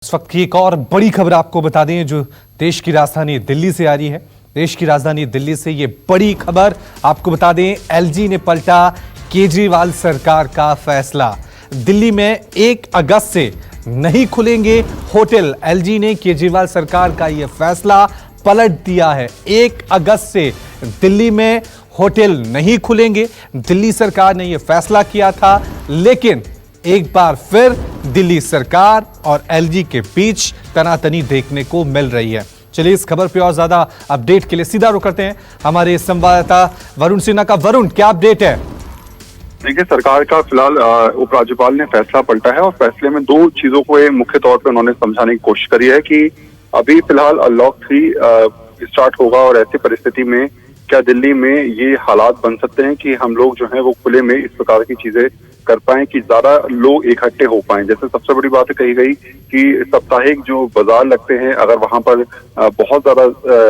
इस वक्त की एक और बड़ी खबर आपको बता दें जो देश की राजधानी दिल्ली से आ रही है। देश की राजधानी दिल्ली से ये बड़ी खबर आपको बता दें, एलजी ने पलटा केजरीवाल सरकार का फैसला। दिल्ली में 1 अगस्त से नहीं खुलेंगे होटल। एलजी ने केजरीवाल सरकार का यह फैसला पलट दिया है। 1 अगस्त से दिल्ली में होटल नहीं खुलेंगे। दिल्ली सरकार ने यह फैसला किया था, लेकिन एक बार फिर दिल्ली सरकार और एलजी के बीच तनातनी देखने को मिल रही है। चलिए इस खबर पे और ज्यादा अपडेट के लिए सीधा रुख करते हैं हमारे संवाददाता वरुण सिन्हा का। वरुण, क्या अपडेट है? देखिए, सरकार का फिलहाल उपराज्यपाल ने फैसला पलटा है और फैसले में 2 चीजों को मुख्य तौर पे उन्होंने समझाने की कोशिश करी है कि अभी फिलहाल अनलॉक 3 स्टार्ट होगा और ऐसी परिस्थिति में क्या दिल्ली में ये हालात बन सकते हैं कि हम लोग जो है वो खुले में इस प्रकार की चीजें कर पाए कि ज्यादा लोग इकट्ठे हो पाए। जैसे सबसे बड़ी बात कही गई कि साप्ताहिक जो बाजार लगते हैं, अगर वहां पर बहुत ज्यादा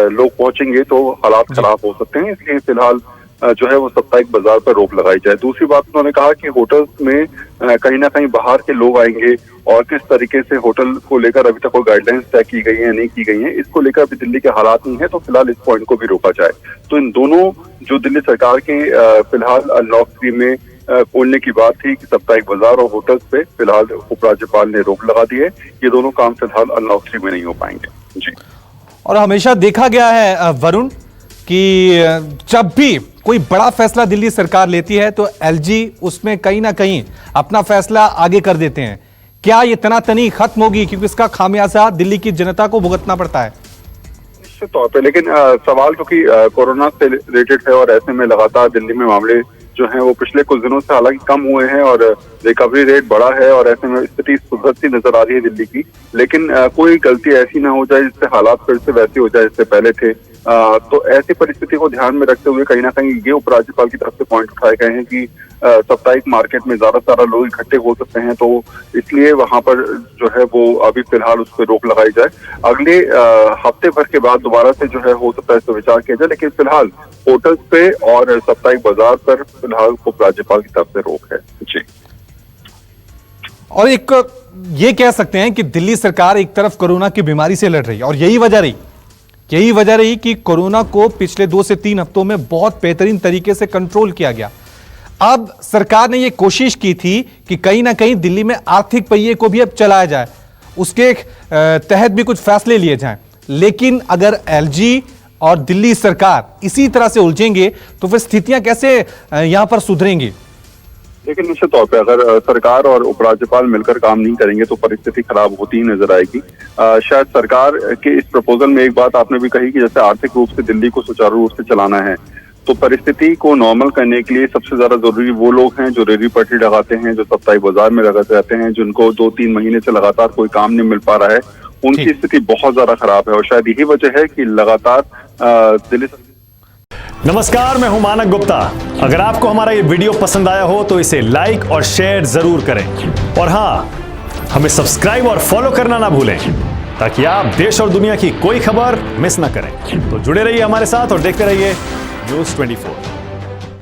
लोग पहुंचेंगे तो हालात खराब हो सकते हैं, इसलिए फिलहाल जो है वो साप्ताहिक बाजार पर रोक लगाई जाए। दूसरी बात उन्होंने कहा कि होटल्स में कहीं ना कहीं बाहर के लोग आएंगे और किस तरीके से होटल को लेकर अभी तक कोई गाइडलाइंस तय की गई है नहीं की गई है, इसको लेकर अभी दिल्ली के हालात नहीं है, तो फिलहाल इस पॉइंट को भी रोका जाए। तो इन दोनों जो दिल्ली सरकार के फिलहाल अनलॉक 3 में खोलने की बात थी कि साप्ताहिक बाजार और होटल्स पे फिलहाल उपराज्यपाल ने रोक लगा दी है। ये दोनों काम फिलहाल अनलॉक 3 में नहीं हो पाएंगे जी। और हमेशा देखा गया है वरुण कि जब भी कोई बड़ा फैसला दिल्ली सरकार लेती है तो एलजी उसमें कहीं ना कहीं अपना फैसला आगे कर देते हैं। क्या ये तनातनी खत्म होगी, क्योंकि इसका खामियाजा दिल्ली की जनता को भुगतना पड़ता है? निश्चित तौर पे, लेकिन सवाल क्योंकि कोरोना से रिलेटेड है और ऐसे में लगातार दिल्ली में मामले जो हैं वो पिछले कुछ दिनों से हालांकि कम हुए हैं और रिकवरी रेट बढ़ा है और ऐसे में स्थिति सुधरती नजर आ रही है दिल्ली की, लेकिन कोई गलती ऐसी ना हो जाए जिससे हालात फिर से वैसे हो जाए जैसे पहले थे। तो ऐसी परिस्थिति को ध्यान में रखते हुए कहीं ना कहीं ये उपराज्यपाल की तरफ से पॉइंट उठाए गए हैं कि साप्ताहिक मार्केट में ज्यादा से ज्यादा लोग इकट्ठे हो सकते हैं, तो इसलिए वहां पर जो है वो अभी फिलहाल उस पर रोक लगाई जाए। अगले हफ्ते भर के बाद दोबारा से जो है हो सकता है इस पर विचार किया जाए, लेकिन फिलहाल होटल्स पे और साप्ताहिक बाजार पर फिलहाल उपराज्यपाल की तरफ से रोक है जी। और एक ये कह सकते हैं कि दिल्ली सरकार एक तरफ कोरोना की बीमारी से लड़ रही है और यही वजह रही कि कोरोना को पिछले 2 से 3 हफ्तों में बहुत बेहतरीन तरीके से कंट्रोल किया गया। अब सरकार ने यह कोशिश की थी कि कहीं ना कहीं दिल्ली में आर्थिक पहिए को भी अब चलाया जाए, उसके तहत भी कुछ फैसले लिए जाएं। लेकिन अगर एलजी और दिल्ली सरकार इसी तरह से उलझेंगे तो फिर स्थितियां कैसे यहां पर सुधरेंगी? लेकिन निश्चित तौर पे अगर सरकार और उपराज्यपाल मिलकर काम नहीं करेंगे तो परिस्थिति खराब होती ही नजर आएगी। शायद सरकार के इस प्रपोजल में एक बात आपने भी कही कि जैसे आर्थिक रूप से दिल्ली को सुचारू रूप से चलाना है, तो परिस्थिति को नॉर्मल करने के लिए सबसे ज्यादा जरूरी वो लोग हैं जो रेहड़ी पटरी लगाते हैं, जो साप्ताहिक बाजार में लगाते रहते हैं, जिनको 2-3 महीने से लगातार कोई काम नहीं मिल पा रहा है, उनकी स्थिति बहुत ज्यादा खराब है और शायद यही वजह है कि लगातार दिल्ली। नमस्कार, मैं हूं मानक गुप्ता। अगर आपको हमारा ये वीडियो पसंद आया हो तो इसे लाइक और शेयर जरूर करें और हां, हमें सब्सक्राइब और फॉलो करना ना भूलें ताकि आप देश और दुनिया की कोई खबर मिस ना करें। तो जुड़े रहिए हमारे साथ और देखते रहिए न्यूज़ 24।